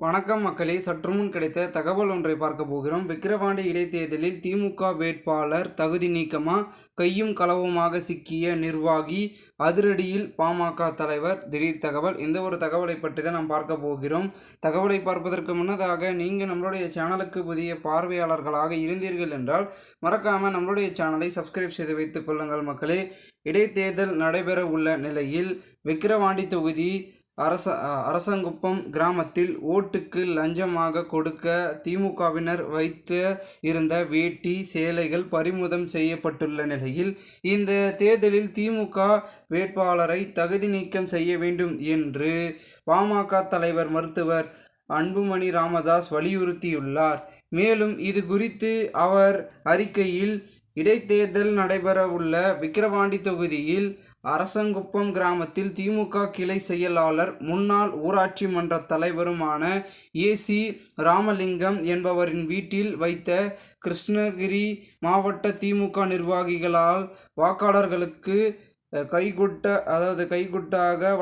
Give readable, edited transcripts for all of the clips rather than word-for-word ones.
வணக்கம் மக்களே, சற்றுமுன் கிடைத்த தகவல் ஒன்றை பார்க்க போகிறோம். விக்கிரவாண்டி இடைத்தேர்தலில் திமுக வேட்பாளர் தகுதி நீக்கமா, கையும் களவுமாக சிக்கிய நிர்வாகி அதிரடியில் பாமக தலைவர் திடீர் தகவல். இந்த ஒரு தகவலை பற்றி தான் நாம் பார்க்க போகிறோம். தகவலை பார்ப்பதற்கு முன்னதாக நீங்கள் நம்மளுடைய சேனலுக்கு புதிய பார்வையாளர்களாக இருந்தீர்கள் என்றால் மறக்காமல் நம்மளுடைய சேனலை சப்ஸ்கிரைப் செய்து வைத்துக் கொள்ளுங்கள் மக்களே. இடைத்தேர்தல் நடைபெற உள்ள நிலையில் விக்கிரவாண்டி தொகுதி அரசங்குப்பம் கிராமத்தில் ஓட்டுக்கு லஞ்சமாக கொடுக்க திமுகவினர் வைத்து இருந்த வேட்டி சேலைகள் பறிமுதல் செய்யப்பட்டுள்ள நிலையில் இந்த தேர்தலில் திமுக வேட்பாளரை தகுதி நீக்கம் செய்ய வேண்டும் என்று பாமக தலைவர் மருத்துவர் அன்புமணி ராமதாஸ் வலியுறுத்தியுள்ளார். மேலும் இது குறித்து அவர் அறிக்கையில், இடைத்தேர்தல் நடைபெறவுள்ள விக்கிரவாண்டி தொகுதியில் அரசங்குப்பம் கிராமத்தில் திமுக கிளை செயலாளர் முன்னாள் ஊராட்சி மன்ற தலைவருமான ஏசி ராமலிங்கம் என்பவரின் வீட்டில் வைத்த கிருஷ்ணகிரி மாவட்ட திமுக நிர்வாகிகளால் வாக்காளர்களுக்கு கைகுட்டாக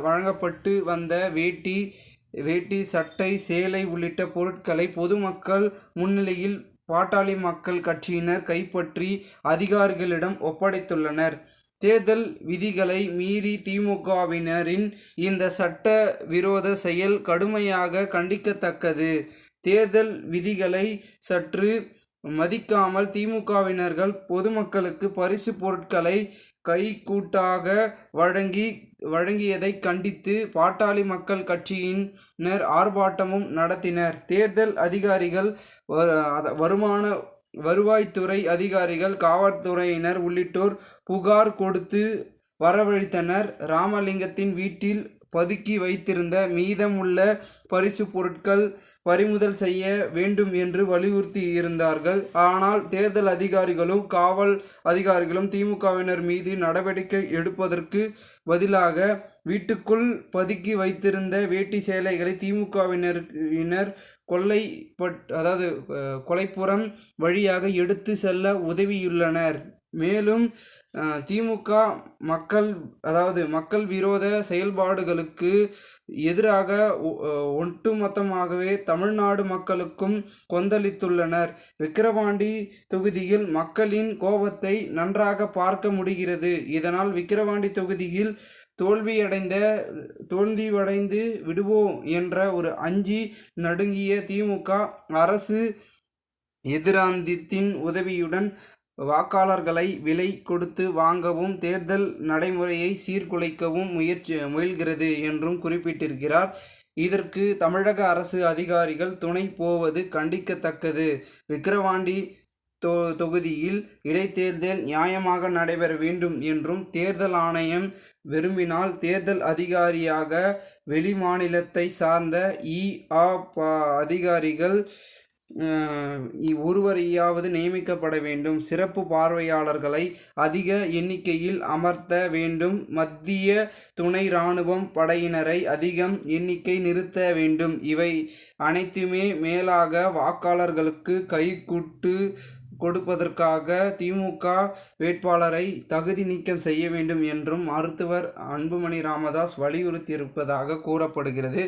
வழங்கப்பட்டு வந்த வேட்டி சட்டை சேலை உள்ளிட்ட பொருட்களை பொதுமக்கள் முன்னிலையில் பாட்டாளி மக்கள் கட்சியினர் கைப்பற்றி அதிகாரிகளிடம் ஒப்படைத்துள்ளனர். தேர்தல் விதிகளை மீறி திமுகவினரின் இந்த சட்ட விரோத செயல் கடுமையாக கண்டிக்கத்தக்கது. தேர்தல் விதிகளை சற்று மதிக்காமல் திமுகவினர்கள் பொதுமக்களுக்கு பரிசு பொருட்களை கைக்கூட்டாக வழங்கியதை கண்டித்து பாட்டாளி மக்கள் கட்சியினர் ஆர்ப்பாட்டமும் நடத்தினர். தேர்தல் அதிகாரிகள், வருவாய்த்துறை அதிகாரிகள், காவல்துறையினர் உள்ளிட்டோர் புகார் கொடுத்து வரவழைத்தனர். ராமலிங்கத்தின் வீட்டில் பதுக்கி வைத்திருந்த மீதமுள்ள பரிசு பொருட்கள் பறிமுதல் செய்ய வேண்டும் என்று வலியுறுத்தி இருந்தார்கள். ஆனால் தேர்தல் அதிகாரிகளும் காவல் அதிகாரிகளும் திமுகவினர் மீது நடவடிக்கை எடுப்பதற்கு பதிலாக வீட்டுக்குள் பதுக்கி வைத்திருந்த வேட்டி சேலைகளை திமுகவினர் கொலைப்புறம் வழியாக எடுத்து செல்ல உதவியுள்ளனர். மேலும் திமுக மக்கள் விரோத செயல்பாடுகளுக்கு எதிராக ஒட்டுமொத்தமாகவே தமிழ்நாடு மக்களுக்கும் கொந்தளித்துள்ளனர். விக்கிரவாண்டி தொகுதியில் மக்களின் கோபத்தை நன்றாக பார்க்க முடிகிறது. இதனால் விக்கிரவாண்டி தொகுதியில் தோல்வியடைந்து விடுவோம் என்ற ஒரு அஞ்சி நடுங்கிய திமுக அரசு எதிராந்தித்தின் உதவியுடன் வாக்காளர்களை விலை கொடுத்து வாங்கவும் தேர்தல் நடைமுறையை சீர்குலைக்கவும் முயல்கிறது என்றும் குறிப்பிட்டிருக்கிறார். இதற்கு தமிழக அரசு அதிகாரிகள் துணை போவது கண்டிக்கத்தக்கது. விக்கிரவாண்டி தொகுதியில் இடைத்தேர்தல் நியாயமாக நடைபெற வேண்டும் என்றும் தேர்தல் ஆணையம் விரும்பினால் தேர்தல் அதிகாரியாக வெளிமாநிலத்தை சார்ந்த அதிகாரிகள் ஒருவரையாவது நியமிக்கப்பட வேண்டும். சிறப்பு பார்வையாளர்களை அதிக எண்ணிக்கையில் அமர்த்த வேண்டும். மத்திய துணை இராணுவம் படையினரை அதிகம் எண்ணிக்கை நிறுத்த வேண்டும். இவை அனைத்துமே மேலாக வாக்காளர்களுக்கு கைக்கூட்டு கொடுப்பதற்காக திமுக வேட்பாளரை தகுதி நீக்கம் செய்ய வேண்டும் என்றும் மருத்துவர் அன்புமணி ராமதாஸ் வலியுறுத்தியிருப்பதாக கூறப்படுகிறது.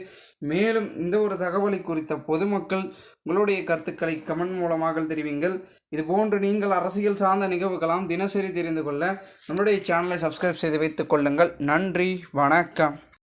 மேலும் இந்த ஒரு தகவலை குறித்த பொதுமக்கள் உங்களுடைய கருத்துக்களை கமெண்ட் மூலமாக தெரிவிங்கள். இதுபோன்று நீங்கள் அரசியல் சார்ந்த நிகழ்வுகளாம் தினசரி தெரிந்து கொள்ள நம்முடைய சேனலை சப்ஸ்கிரைப் செய்து வைத்துக் கொள்ளுங்கள். நன்றி, வணக்கம்.